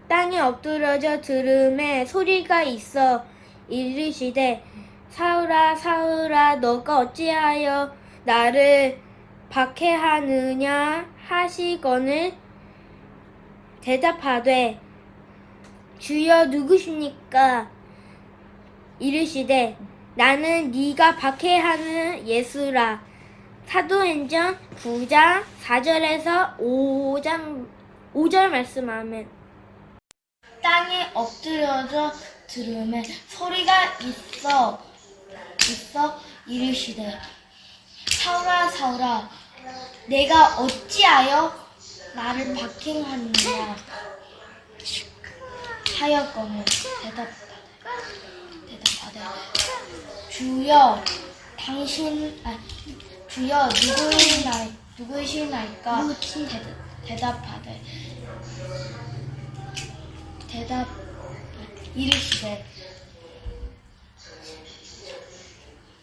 땅에 엎드러져 들음에 소리가 있어 이르시되 사울아 사울아 너가 어찌하여 나를 박해하느냐 하시거늘 대답하되 주여 누구십니까? 이르시되 나는 네가 박해하는 예수라. 사도행전 9장 4절에서 5절 말씀 아멘. 땅에 엎드려져 들음에 소리가 있어 이르시되 사울아 사울아 내가 어찌하여 나를 박해하느냐 하였거늘 대답하되 주여 누구이시나이까 이르시되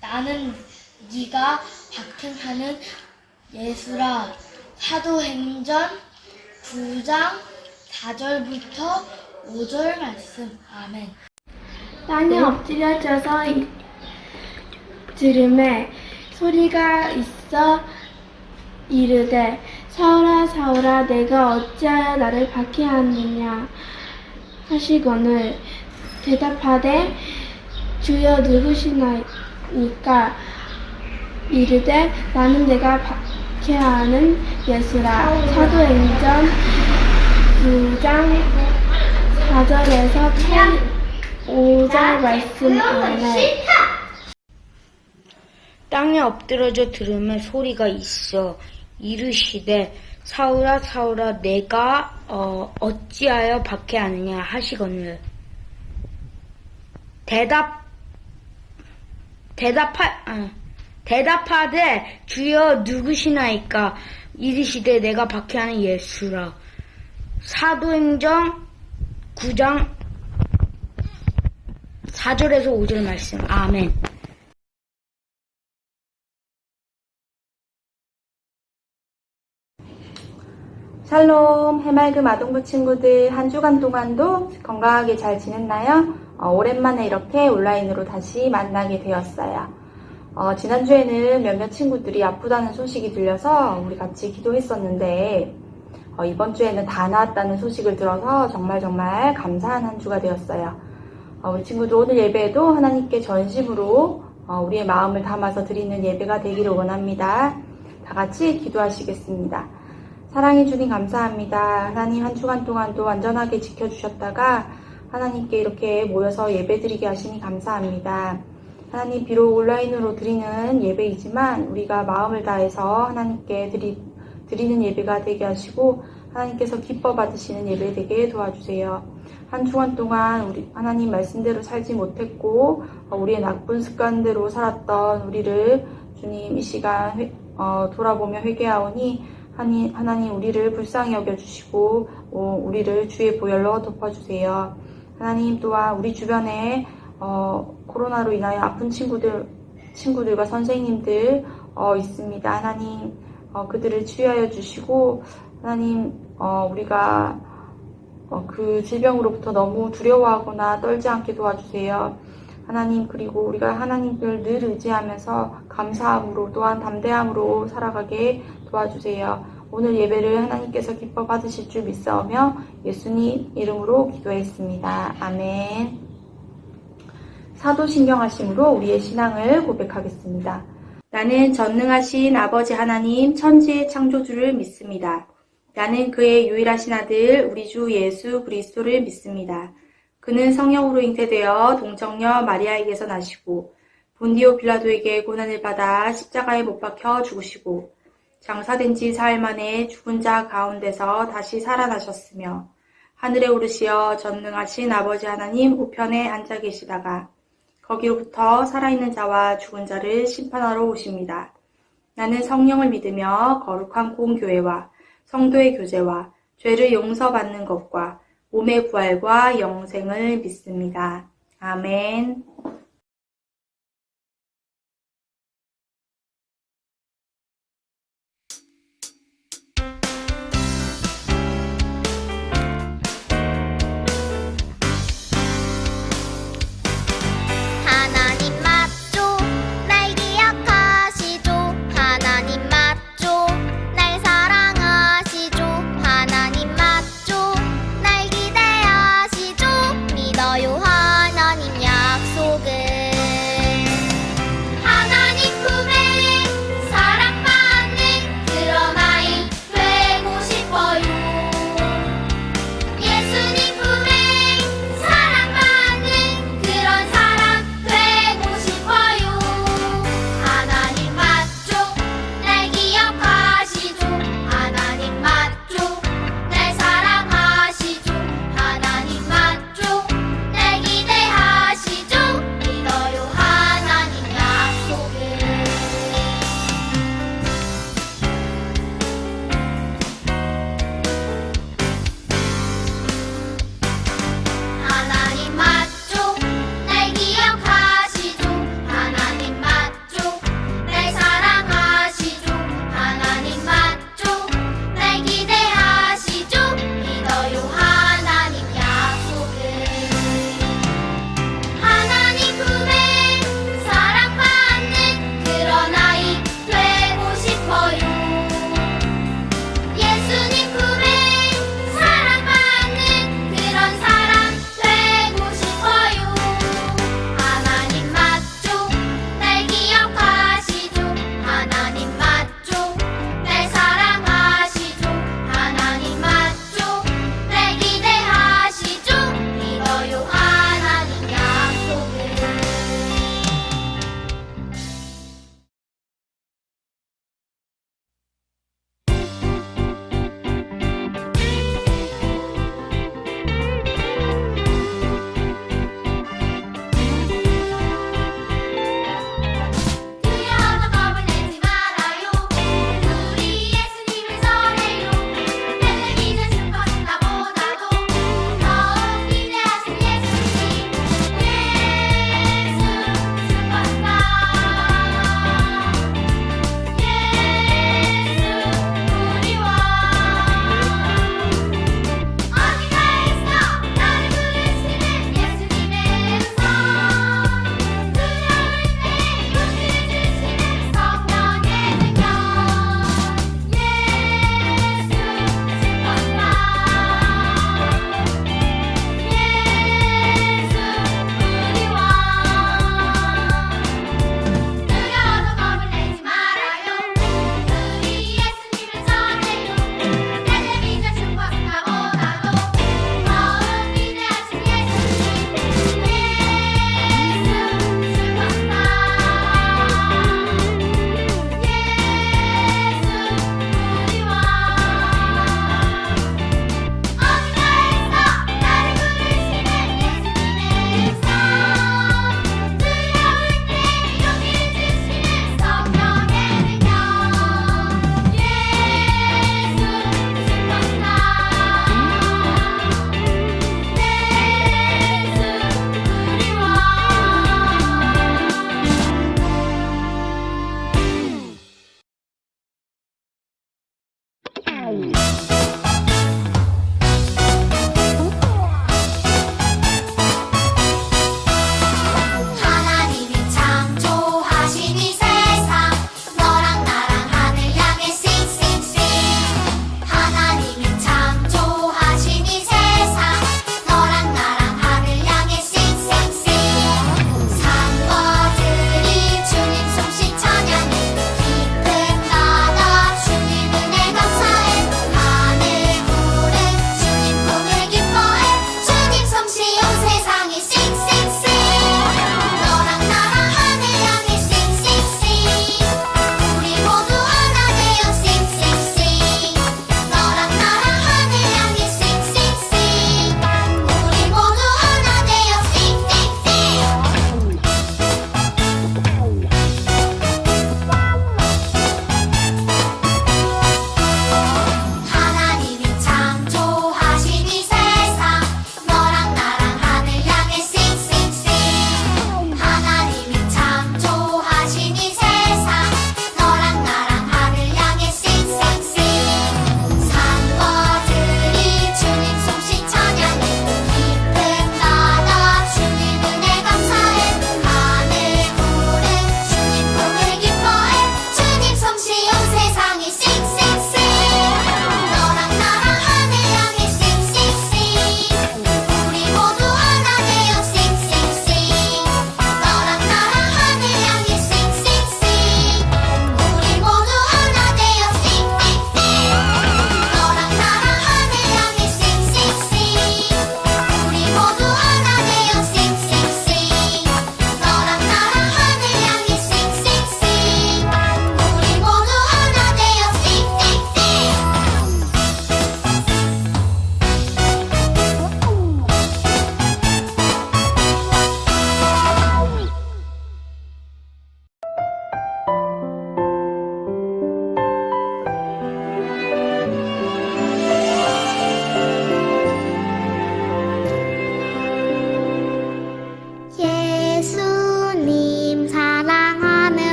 나는 네가 박해하는 예수라. 사도행전 9장 4절부터 5절 말씀 아멘. 땅에 엎드려져서 들음에 소리가 있어 이르되 사울아 사울아 내가 어찌하여 나를 박해하느냐 하시거늘 대답하되 주여 누구시나이까 이르되 나는 내가 박해하는 예수라. 사도행전 9장 4절에서 5절 말씀 아멘. 땅에 엎드러져 들음에 소리가 있어 이르시되 사울아 사울아 내가 어찌하여 박해하느냐 하시거늘 대답하되 주여 누구시나이까 이르시되 내가 박해하는 예수라. 사도행전 9장 4절에서 5절 말씀 아멘. 샬롬, 해맑은 아동부 친구들 한 주간 동안도 건강하게 잘 지냈나요? 오랜만에 이렇게 온라인으로 다시 만나게 되었어요. 지난주에는 몇몇 친구들이 아프다는 소식이 들려서 우리 같이 기도했었는데 이번 주에는 다 나았다는 소식을 들어서 정말 감사한 한 주가 되었어요. 우리 친구들 오늘 예배에도 하나님께 전심으로 우리의 마음을 담아서 드리는 예배가 되기를 원합니다. 다 같이 기도하시겠습니다. 사랑해 주님 감사합니다. 하나님 한 주간 동안도 안전하게 지켜주셨다가 하나님께 이렇게 모여서 예배드리게 하시니 감사합니다. 하나님 비록 온라인으로 드리는 예배이지만 우리가 마음을 다해서 하나님께 드리는 예배가 되게 하시고 하나님께서 기뻐 받으시는 예배 되게 도와주세요. 한 주간 동안 우리 하나님 말씀대로 살지 못했고 우리의 나쁜 습관대로 살았던 우리를 주님 이 시간 돌아보며 회개하오니 하나님 우리를 불쌍히 여겨주시고 우리를 주의 보혈로 덮어주세요. 하나님 또한 우리 주변에 코로나로 인하여 아픈 친구들과 선생님들 있습니다. 하나님 그들을 치유하여 주시고 하나님 우리가 그 질병으로부터 너무 두려워하거나 떨지 않게 도와주세요. 하나님 그리고 우리가 하나님을 늘 의지하면서 감사함으로 또한 담대함으로 살아가게 도와주세요. 오늘 예배를 하나님께서 기뻐 받으실 줄 믿사오며 예수님 이름으로 기도했습니다. 아멘. 사도신경하심으로 우리의 신앙을 고백하겠습니다. 나는 전능하신 아버지 하나님 천지의 창조주를 믿습니다. 나는 그의 유일하신 아들 우리 주 예수 그리스도를 믿습니다. 그는 성령으로 잉태되어 동정녀 마리아에게서 나시고 본디오 빌라도에게 고난을 받아 십자가에 못 박혀 죽으시고 장사된 지 사흘 만에 죽은 자 가운데서 다시 살아나셨으며 하늘에 오르시어 전능하신 아버지 하나님 우편에 앉아 계시다가 거기로부터 살아있는 자와 죽은 자를 심판하러 오십니다. 나는 성령을 믿으며 거룩한 공교회와 성도의 교제와 죄를 용서받는 것과 몸의 부활과 영생을 믿습니다. 아멘. 속에 하나님 품에 사랑받는 그런 아이 되고 싶어요. 예수님 품에 사랑받는 그런 사람 되고 싶어요. 하나님 맞죠? 날 기억하시죠? 하나님 맞죠? 날 사랑하시죠? 하나님 맞죠? 날 기대하시죠?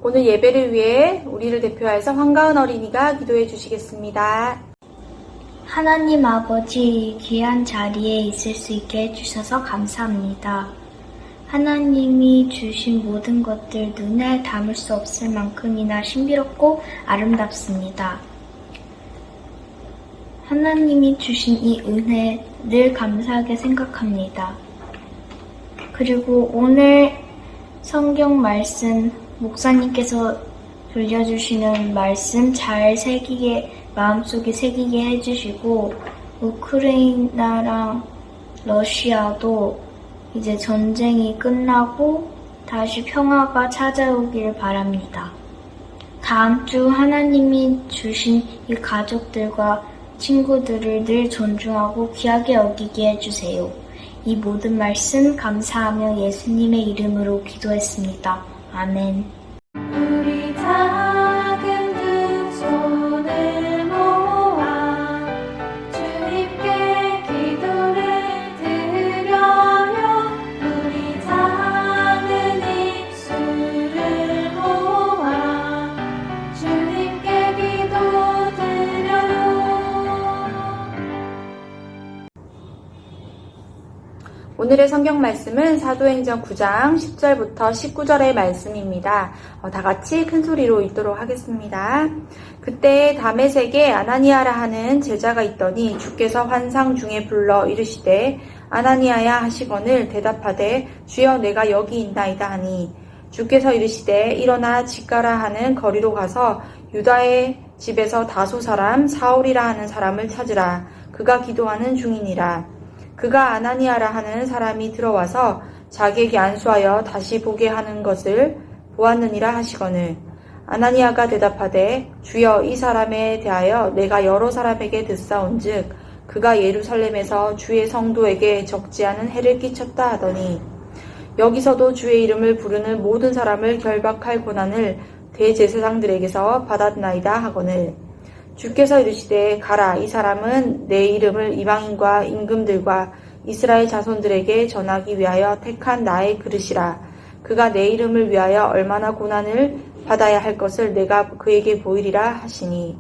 오늘 예배를 위해 우리를 대표해서 황가은 어린이가 기도해 주시겠습니다. 하나님 아버지, 귀한 자리에 있을 수 있게 해주셔서 감사합니다. 하나님이 주신 모든 것들 눈에 담을 수 없을 만큼이나 신비롭고 아름답습니다. 하나님이 주신 이 은혜 늘 감사하게 생각합니다. 그리고 오늘 성경 말씀, 목사님께서 들려주시는 말씀 잘 마음속에 새기게 해주시고, 우크라이나랑 러시아도 이제 전쟁이 끝나고 다시 평화가 찾아오기를 바랍니다. 다음 주 하나님이 주신 이 가족들과 친구들을 늘 존중하고 귀하게 여기게 해주세요. 이 모든 말씀 감사하며 예수님의 이름으로 기도했습니다. 아멘. 우리 작은 두 손을 모아 주님께 기도를 드려요. 우리 작은 입술을 모아 주님께 기도 드려요. 오늘의 성경 말씀은 사도행전 9장 10절부터 19절의 말씀입니다. 다 같이 큰 소리로 읽도록 하겠습니다. 그때 다메섹에 아나니아라 하는 제자가 있더니 주께서 환상 중에 불러 이르시되 아나니아야 하시거늘 대답하되 주여 내가 여기 있나이다 하니 주께서 이르시되 일어나 직가라 하는 거리로 가서 유다의 집에서 다소 사람 사울이라 하는 사람을 찾으라. 그가 기도하는 중이니라. 그가 아나니아라 하는 사람이 들어와서 자기에게 안수하여 다시 보게 하는 것을 보았느니라 하시거늘 아나니아가 대답하되 주여 이 사람에 대하여 내가 여러 사람에게 듣사온즉 그가 예루살렘에서 주의 성도에게 적지 않은 해를 끼쳤다 하더니 여기서도 주의 이름을 부르는 모든 사람을 결박할 권한을 대제사장들에게서 받았나이다 하거늘 주께서 이르시되 가라. 이 사람은 내 이름을 이방인과 임금들과 이스라엘 자손들에게 전하기 위하여 택한 나의 그릇이라. 그가 내 이름을 위하여 얼마나 고난을 받아야 할 것을 내가 그에게 보이리라 하시니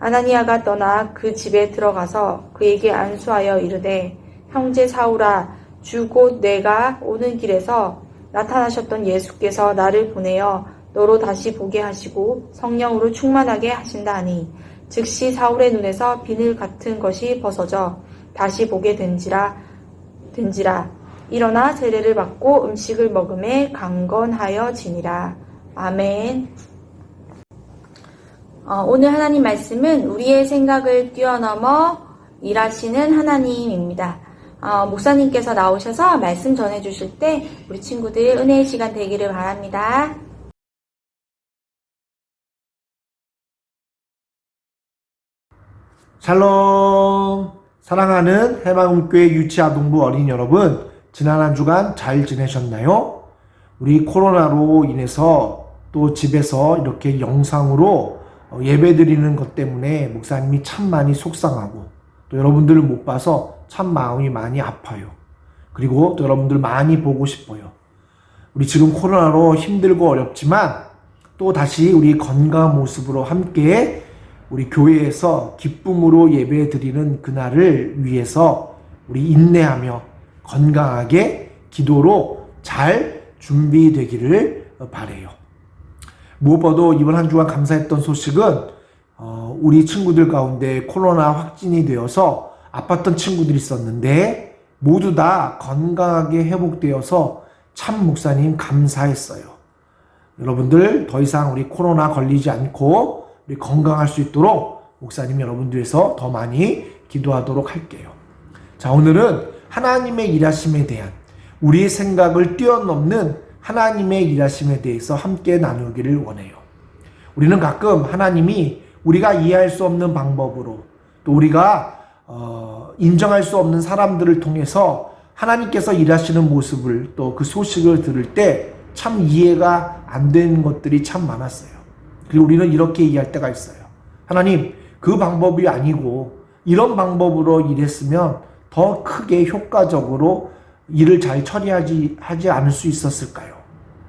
아나니아가 떠나 그 집에 들어가서 그에게 안수하여 이르되 형제 사울아 주 곧 내가 오는 길에서 나타나셨던 예수께서 나를 보내어 너로 다시 보게 하시고 성령으로 충만하게 하신다 하니 즉시 사울의 눈에서 비늘 같은 것이 벗어져 다시 보게 된지라 일어나 세례를 받고 음식을 먹음에 강건하여지니라. 아멘. 오늘 하나님 말씀은 우리의 생각을 뛰어넘어 일하시는 하나님입니다. 목사님께서 나오셔서 말씀 전해주실 때 우리 친구들 은혜의 시간 되기를 바랍니다. 샬롬! 사랑하는 해방교회 유치아동부 어린이 여러분, 지난 한 주간 잘 지내셨나요? 우리 코로나로 인해서 또 집에서 이렇게 영상으로 예배 드리는 것 때문에 목사님이 참 많이 속상하고 또 여러분들을 못 봐서 참 마음이 많이 아파요. 그리고 또 여러분들 많이 보고 싶어요. 우리 지금 코로나로 힘들고 어렵지만 또 다시 우리 건강한 모습으로 함께 우리 교회에서 기쁨으로 예배 드리는 그날을 위해서 우리 인내하며 건강하게 기도로 잘 준비되기를 바라요. 무엇보다도 이번 한 주간 감사했던 소식은 우리 친구들 가운데 코로나 확진이 되어서 아팠던 친구들이 있었는데 모두 다 건강하게 회복되어서 참 목사님 감사했어요. 여러분들 더 이상 우리 코로나 걸리지 않고 우리 건강할 수 있도록 목사님 여러분들 위해서 더 많이 기도하도록 할게요. 자, 오늘은 하나님의 일하심에 대한 우리의 생각을 뛰어넘는 하나님의 일하심에 대해서 함께 나누기를 원해요. 우리는 가끔 하나님이 우리가 이해할 수 없는 방법으로 또 우리가 인정할 수 없는 사람들을 통해서 하나님께서 일하시는 모습을 또 그 소식을 들을 때 참 이해가 안 되는 것들이 참 많았어요. 그리고 우리는 이렇게 이해할 때가 있어요. 하나님, 그 방법이 아니고 이런 방법으로 일했으면 더 크게 효과적으로 일을 잘 처리하지 않을 수 있었을까요?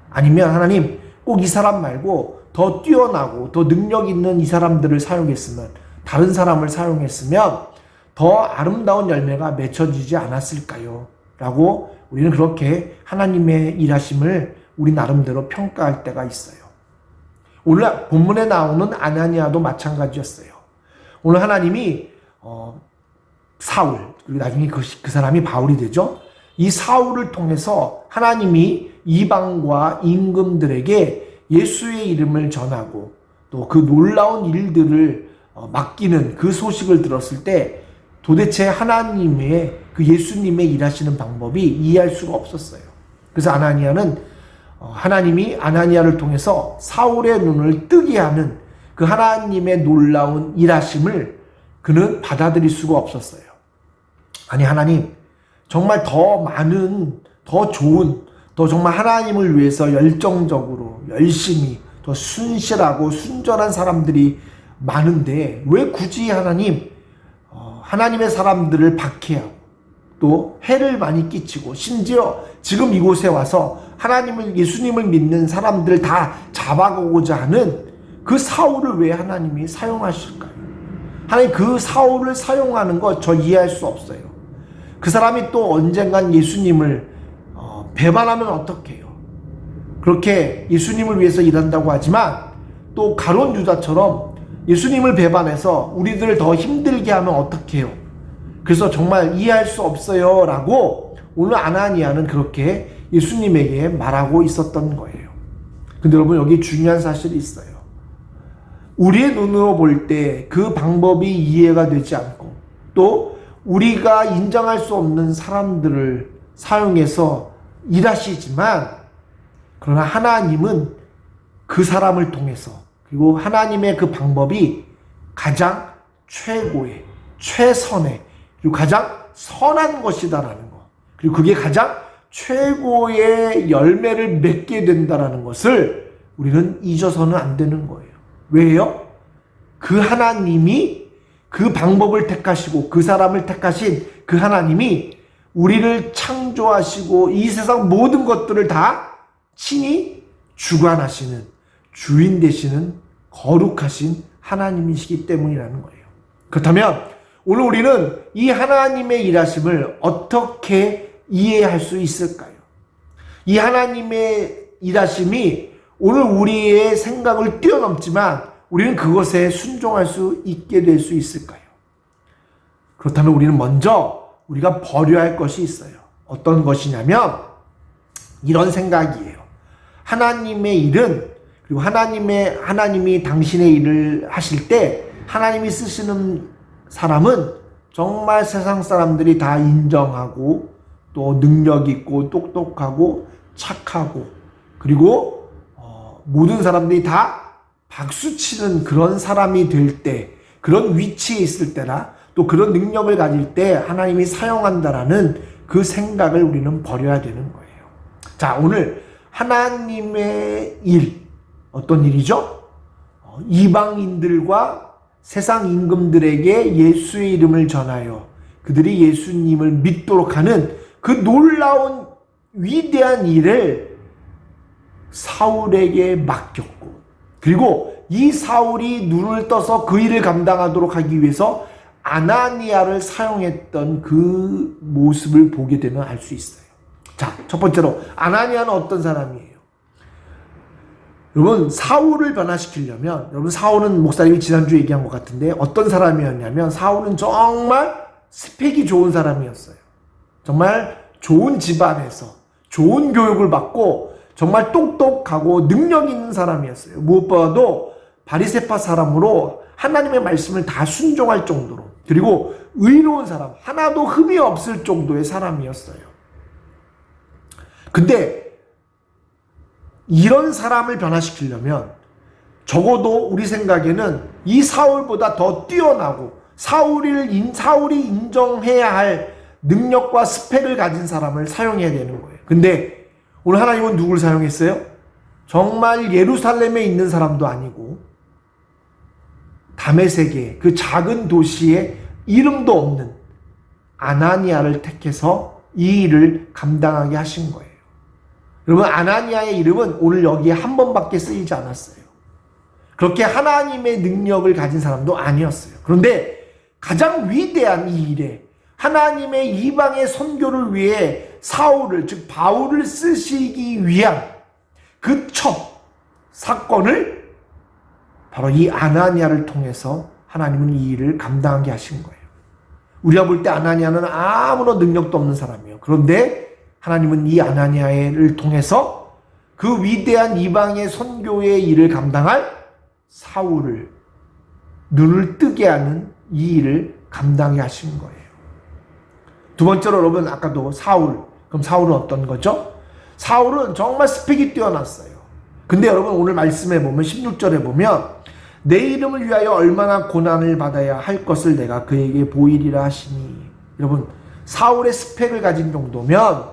아니면 하나님, 꼭 이 사람 말고 더 뛰어나고 더 능력 있는 이 사람들을 사용했으면, 다른 사람을 사용했으면 더 아름다운 열매가 맺혀지지 않았을까요? 라고 우리는 그렇게 하나님의 일하심을 우리 나름대로 평가할 때가 있어요. 오늘 본문에 나오는 아나니아도 마찬가지였어요. 오늘 하나님이 사울, 그리고 나중에 그 사람이 바울이 되죠. 이 사울을 통해서 하나님이 이방과 임금들에게 예수의 이름을 전하고 또 그 놀라운 일들을 맡기는 그 소식을 들었을 때 도대체 하나님의 그 예수님의 일하시는 방법이 이해할 수가 없었어요. 그래서 아나니아는 하나님이 아나니아를 통해서 사울의 눈을 뜨게 하는 그 하나님의 놀라운 일하심을 그는 받아들일 수가 없었어요. 아니, 하나님, 정말 더 많은, 더 좋은, 더 정말 하나님을 위해서 열정적으로, 열심히, 더 순실하고 순전한 사람들이 많은데 왜 굳이 하나님의 사람들을 박해하고 또 해를 많이 끼치고 심지어 지금 이곳에 와서 예수님을 믿는 사람들을 다 잡아가고자 하는 그 사울을 왜 하나님이 사용하실까요? 하나님, 그 사울을 사용하는 거 저 이해할 수 없어요. 그 사람이 또 언젠간 예수님을 배반하면 어떡해요? 그렇게 예수님을 위해서 일한다고 하지만 또 가룟 유다처럼 예수님을 배반해서 우리들을 더 힘들게 하면 어떡해요? 그래서 정말 이해할 수 없어요 라고 오늘 아나니아는 그렇게 예수님에게 말하고 있었던 거예요. 근데 여러분, 여기 중요한 사실이 있어요. 우리의 눈으로 볼 때 그 방법이 이해가 되지 않고 또 우리가 인정할 수 없는 사람들을 사용해서 일하시지만, 그러나 하나님은 그 사람을 통해서, 그리고 하나님의 그 방법이 가장 최고의, 최선의, 그리고 가장 선한 것이다라는 것, 그리고 그게 가장 최고의 열매를 맺게 된다라는 것을 우리는 잊어서는 안 되는 거예요. 왜요? 그 하나님이 그 방법을 택하시고 그 사람을 택하신 그 하나님이 우리를 창조하시고 이 세상 모든 것들을 다 친히 주관하시는, 주인 되시는 거룩하신 하나님이시기 때문이라는 거예요. 그렇다면 오늘 우리는 이 하나님의 일하심을 어떻게 이해할 수 있을까요? 이 하나님의 일하심이 오늘 우리의 생각을 뛰어넘지만 우리는 그것에 순종할 수 있게 될 수 있을까요? 그렇다면 우리는 먼저 우리가 버려야 할 것이 있어요. 어떤 것이냐면 이런 생각이에요. 하나님의 일은, 그리고 하나님이 당신의 일을 하실 때 하나님이 쓰시는 사람은 정말 세상 사람들이 다 인정하고 또 능력 있고 똑똑하고 착하고, 그리고 모든 사람들이 다 박수치는 그런 사람이 될 때, 그런 위치에 있을 때나 또 그런 능력을 가질 때 하나님이 사용한다라는 그 생각을 우리는 버려야 되는 거예요. 자, 오늘 하나님의 일, 어떤 일이죠? 이방인들과 세상 임금들에게 예수의 이름을 전하여 그들이 예수님을 믿도록 하는 그 놀라운 위대한 일을 사울에게 맡겼고, 그리고 이 사울이 눈을 떠서 그 일을 감당하도록 하기 위해서 아나니아를 사용했던 그 모습을 보게 되면 알 수 있어요. 자, 첫 번째로 아나니아는 어떤 사람이에요? 여러분, 사울을 변화시키려면, 여러분, 사울은 목사님이 지난주에 얘기한 것 같은데 어떤 사람이었냐면, 사울은 정말 스펙이 좋은 사람이었어요. 정말 좋은 집안에서 좋은 교육을 받고 정말 똑똑하고 능력 있는 사람이었어요. 무엇보다도 바리새파 사람으로 하나님의 말씀을 다 순종할 정도로, 그리고 의로운 사람, 하나도 흠이 없을 정도의 사람이었어요. 근데 이런 사람을 변화시키려면 적어도 우리 생각에는 이 사울보다 더 뛰어나고 사울이 인정해야 할 능력과 스펙을 가진 사람을 사용해야 되는 거예요. 근데 오늘 하나님은 누굴 사용했어요? 정말 예루살렘에 있는 사람도 아니고 다메섹의 그 작은 도시에 이름도 없는 아나니아를 택해서 이 일을 감당하게 하신 거예요. 여러분, 아나니아의 이름은 오늘 여기에 한 번밖에 쓰이지 않았어요. 그렇게 하나님의 능력을 가진 사람도 아니었어요. 그런데 가장 위대한 이 일에 하나님의 이방의 선교를 위해 사울을, 즉 바울을 쓰시기 위한 그 첫 사건을 바로 이 아나니아를 통해서 하나님은 이 일을 감당하게 하신 거예요. 우리가 볼 때 아나니아는 아무런 능력도 없는 사람이에요. 그런데 하나님은 이 아나니아를 통해서 그 위대한 이방의 선교의 일을 감당할 사울을, 눈을 뜨게 하는 이 일을 감당하게 하신 거예요. 두 번째로 여러분, 아까도 사울. 그럼 사울은 어떤 거죠? 사울은 정말 스펙이 뛰어났어요. 근데 여러분, 오늘 말씀에 보면 16절에 보면 내 이름을 위하여 얼마나 고난을 받아야 할 것을 내가 그에게 보이리라 하시니. 여러분, 사울의 스펙을 가진 정도면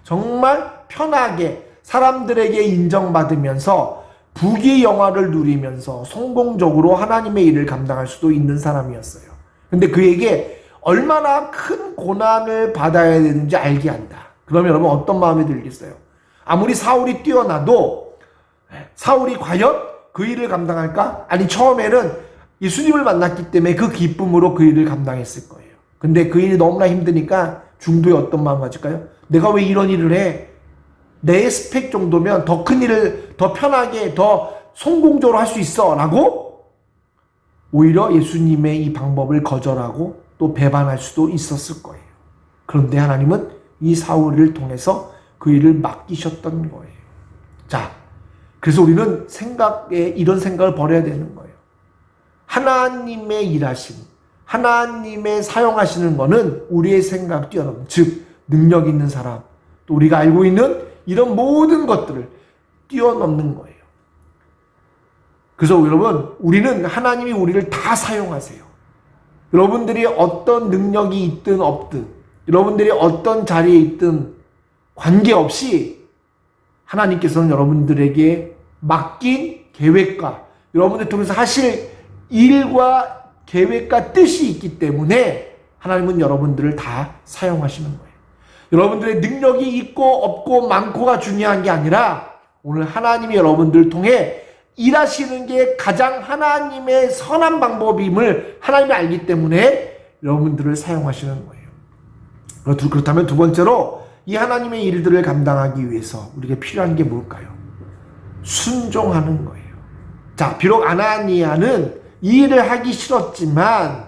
정말 편하게 사람들에게 인정받으면서 부귀 영화를 누리면서 성공적으로 하나님의 일을 감당할 수도 있는 사람이었어요. 근데 그에게 얼마나 큰 고난을 받아야 되는지 알게 한다. 그러면 여러분, 어떤 마음이 들겠어요? 아무리 사울이 뛰어나도 사울이 과연 그 일을 감당할까? 아니, 처음에는 예수님을 만났기 때문에 그 기쁨으로 그 일을 감당했을 거예요. 근데 그 일이 너무나 힘드니까 중도에 어떤 마음 가질까요? 내가 왜 이런 일을 해? 내 스펙 정도면 더 큰 일을 더 편하게, 더 성공적으로 할 수 있어 라고 오히려 예수님의 이 방법을 거절하고 또 배반할 수도 있었을 거예요. 그런데 하나님은 이 사울을 통해서 그 일을 맡기셨던 거예요. 자, 그래서 우리는 이런 생각을 버려야 되는 거예요. 하나님의 일하심, 하나님의 사용하시는 거는 우리의 생각 뛰어넘는, 즉 능력 있는 사람, 또 우리가 알고 있는 이런 모든 것들을 뛰어넘는 거예요. 그래서 여러분, 우리는 하나님이 우리를 다 사용하세요. 여러분들이 어떤 능력이 있든 없든, 여러분들이 어떤 자리에 있든 관계없이 하나님께서는 여러분들에게 맡긴 계획과 여러분들 통해서 하실 일과 계획과 뜻이 있기 때문에 하나님은 여러분들을 다 사용하시는 거예요. 여러분들의 능력이 있고 없고 많고가 중요한 게 아니라 오늘 하나님이 여러분들을 통해 일하시는 게 가장 하나님의 선한 방법임을 하나님이 알기 때문에 여러분들을 사용하시는 거예요. 그렇다면 두 번째로 이 하나님의 일들을 감당하기 위해서 우리에게 필요한 게 뭘까요? 순종하는 거예요. 자, 비록 아나니아는 이 일을 하기 싫었지만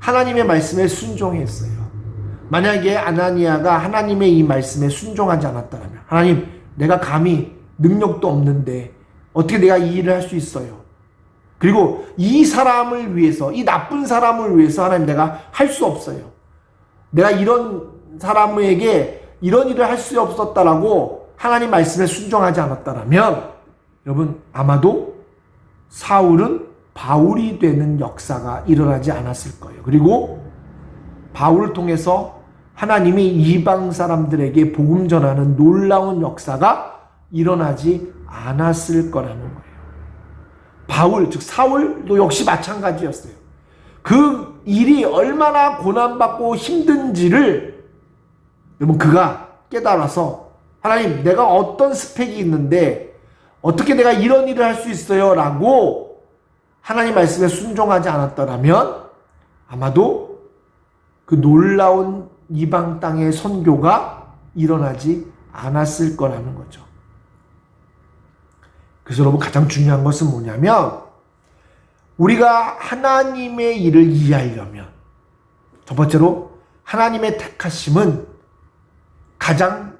하나님의 말씀에 순종했어요. 만약에 아나니아가 하나님의 이 말씀에 순종하지 않았다면, 하나님, 내가 감히 능력도 없는데 어떻게 내가 이 일을 할 수 있어요? 그리고 이 사람을 위해서, 이 나쁜 사람을 위해서 하나님, 내가 할 수 없어요. 내가 이런 사람에게 이런 일을 할 수 없었다라고 하나님 말씀에 순종하지 않았다라면 여러분, 아마도 사울은 바울이 되는 역사가 일어나지 않았을 거예요. 그리고 바울을 통해서 하나님이 이방 사람들에게 복음 전하는 놀라운 역사가 일어나지 않았을 거라는 거예요. 바울, 즉 사울도 역시 마찬가지였어요. 그 일이 얼마나 고난받고 힘든지를 여러분, 그가 깨달아서 하나님, 내가 어떤 스펙이 있는데 어떻게 내가 이런 일을 할 수 있어요? 라고 하나님 말씀에 순종하지 않았더라면 아마도 그 놀라운 이방 땅의 선교가 일어나지 않았을 거라는 거죠. 그래서 여러분, 가장 중요한 것은 뭐냐면 우리가 하나님의 일을 이해하려면 첫 번째로 하나님의 택하심은 가장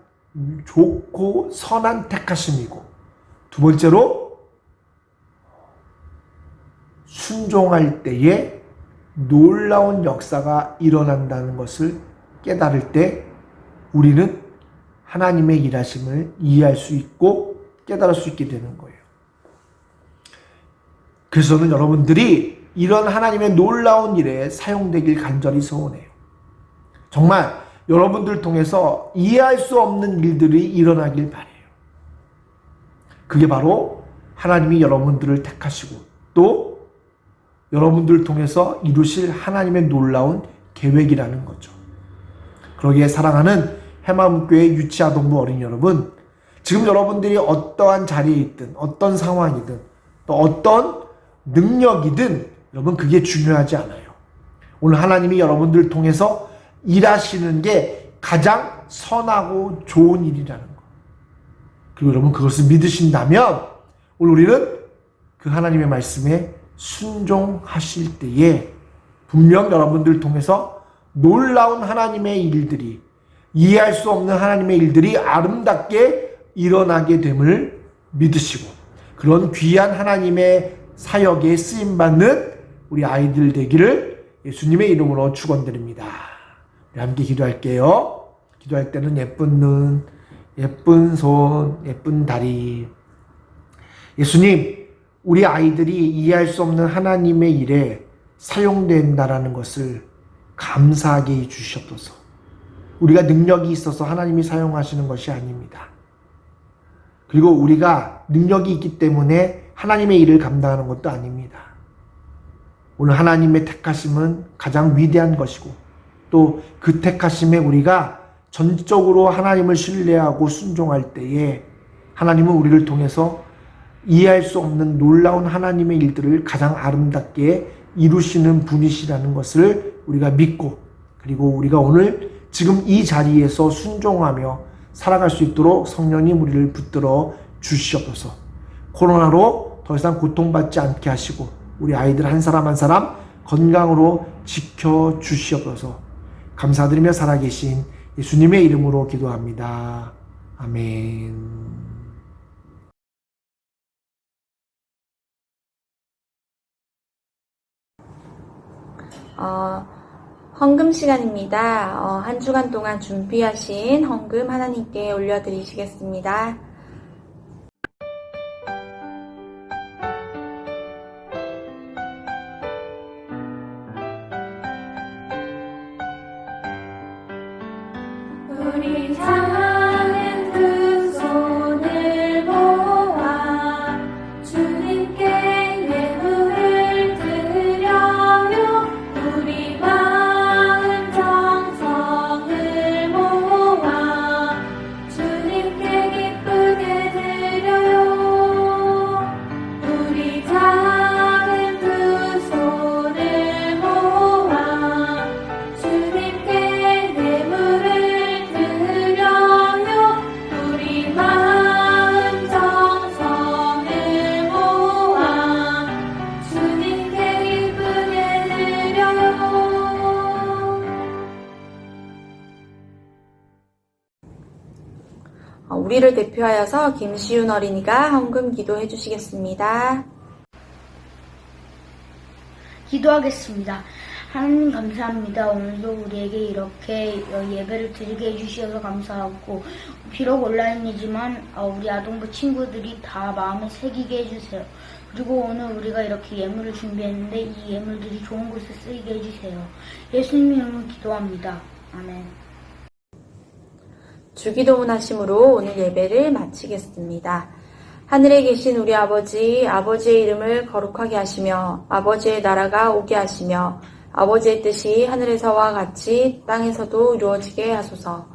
좋고 선한 택하심이고, 두 번째로 순종할 때에 놀라운 역사가 일어난다는 것을 깨달을 때 우리는 하나님의 일하심을 이해할 수 있고 깨달을 수 있게 되는 거예요. 그래서 저는 여러분들이 이런 하나님의 놀라운 일에 사용되길 간절히 소원해요. 정말 여러분들 통해서 이해할 수 없는 일들이 일어나길 바라요. 그게 바로 하나님이 여러분들을 택하시고 또 여러분들을 통해서 이루실 하나님의 놀라운 계획이라는 거죠. 그러기에 사랑하는 해마음교회 유치아동부 어린이 여러분, 지금 여러분들이 어떠한 자리에 있든 어떤 상황이든 또 어떤 능력이든 여러분 그게 중요하지 않아요. 오늘 하나님이 여러분들을 통해서 일하시는 게 가장 선하고 좋은 일이라는 거. 그리고 여러분 그것을 믿으신다면 오늘 우리는 그 하나님의 말씀에 순종하실 때에 분명 여러분들을 통해서 놀라운 하나님의 일들이, 이해할 수 없는 하나님의 일들이 아름답게 일어나게 됨을 믿으시고 그런 귀한 하나님의 사역에 쓰임받는 우리 아이들 되기를 예수님의 이름으로 축원드립니다. 우리 함께 기도할게요. 기도할 때는 예쁜 눈, 예쁜 손, 예쁜 다리. 예수님, 우리 아이들이 이해할 수 없는 하나님의 일에 사용된다라는 것을 감사하게 해주시옵소서. 우리가 능력이 있어서 하나님이 사용하시는 것이 아닙니다. 그리고 우리가 능력이 있기 때문에 하나님의 일을 감당하는 것도 아닙니다. 오늘 하나님의 택하심은 가장 위대한 것이고 또 그 택하심에 우리가 전적으로 하나님을 신뢰하고 순종할 때에 하나님은 우리를 통해서 이해할 수 없는 놀라운 하나님의 일들을 가장 아름답게 이루시는 분이시라는 것을 우리가 믿고 그리고 우리가 오늘 지금 이 자리에서 순종하며 살아갈 수 있도록 성령님 우리를 붙들어 주시옵소서. 코로나로 더 이상 고통받지 않게 하시고 우리 아이들 한 사람 한 사람 건강으로 지켜주시옵소서. 감사드리며 살아계신 예수님의 이름으로 기도합니다. 아멘. 헌금 시간입니다. 한 주간 동안 준비하신 헌금 하나님께 올려드리시겠습니다. 우리 작은 두 손을 모아 주님께 예물을 드려요. 우리 마음 정성을 모아 주님께 기쁘게 드려요. 우리 작은 두 손을 모아 주님께 예물을 드려요. 우리 마음 정성을 모아 주님께 기쁘게 드려요. 우리를 대표하여서 김시윤 어린이가 헌금 기도해 주시겠습니다. 기도하겠습니다. 하나님 감사합니다. 오늘도 우리에게 이렇게 예배를 드리게 해주셔서 감사하고 비록 온라인이지만 우리 아동부 친구들이 다 마음에 새기게 해주세요. 그리고 오늘 우리가 이렇게 예물을 준비했는데 이 예물들이 좋은 곳에 쓰이게 해주세요. 예수님 이름으로 기도합니다. 아멘. 주기도문 하심으로 오늘 예배를 마치겠습니다. 하늘에 계신 우리 아버지, 아버지의 이름을 거룩하게 하시며 아버지의 나라가 오게 하시며 아버지의 뜻이 하늘에서와 같이 땅에서도 이루어지게 하소서.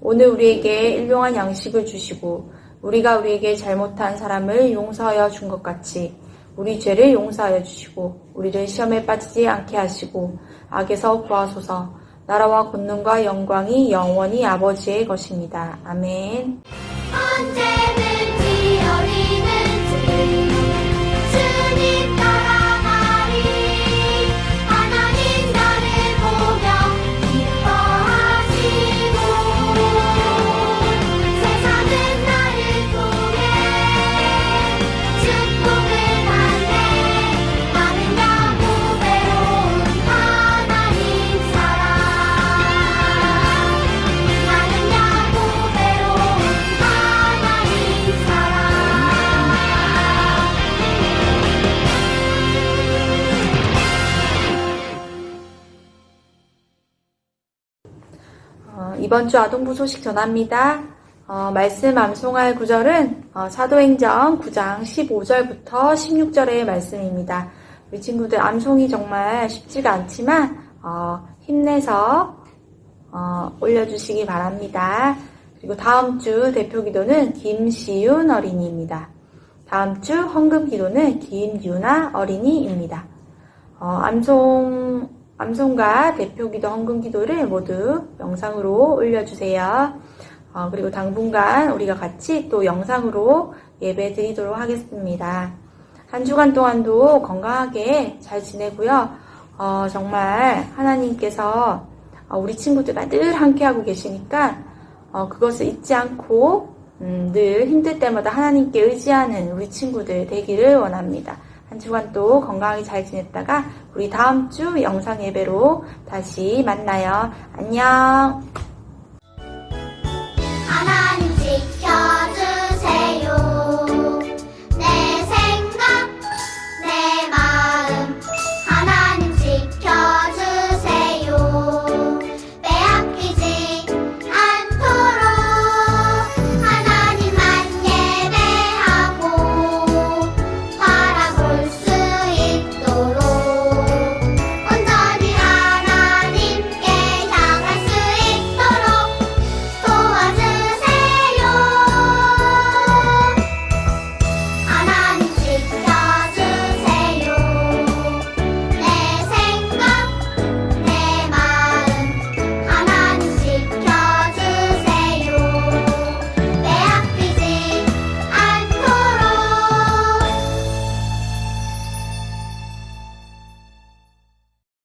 오늘 우리에게 일용할 양식을 주시고 우리가 우리에게 잘못한 사람을 용서하여 준 것 같이 우리 죄를 용서하여 주시고 우리를 시험에 빠지지 않게 하시고 악에서 구하소서. 나라와 권능과 영광이 영원히 아버지의 것입니다. 아멘. 언제든지 어디든지 주님 따라가리. 하나님 나를 보며 기뻐하시고 세상은 나를 통해 축복을 받네. 나는 야곱외로운 하나님 사랑. 나는 야곱외로운 하나님 사랑. 이번 주 아동부 소식 전합니다. 말씀 암송할 구절은 사도행전 9장 15절부터 16절의 말씀입니다. 우리 친구들 암송이 정말 쉽지가 않지만 힘내서 올려주시기 바랍니다. 그리고 다음 주 대표 기도는 김시윤 어린이입니다. 다음 주 헌금 기도는 김유나 어린이입니다. 암송과 대표 기도 헌금 기도를 모두 영상으로 올려주세요. 그리고 당분간 우리가 같이 또 영상으로 예배 드리도록 하겠습니다. 한 주간 동안도 건강하게 잘 지내고요. 정말 하나님께서 우리 친구들과 늘 함께하고 계시니까 그것을 잊지 않고 늘 힘들 때마다 하나님께 의지하는 우리 친구들 되기를 원합니다. 한 주간 또 건강하게 잘 지냈다가 우리 다음 주 영상 예배로 다시 만나요. 안녕.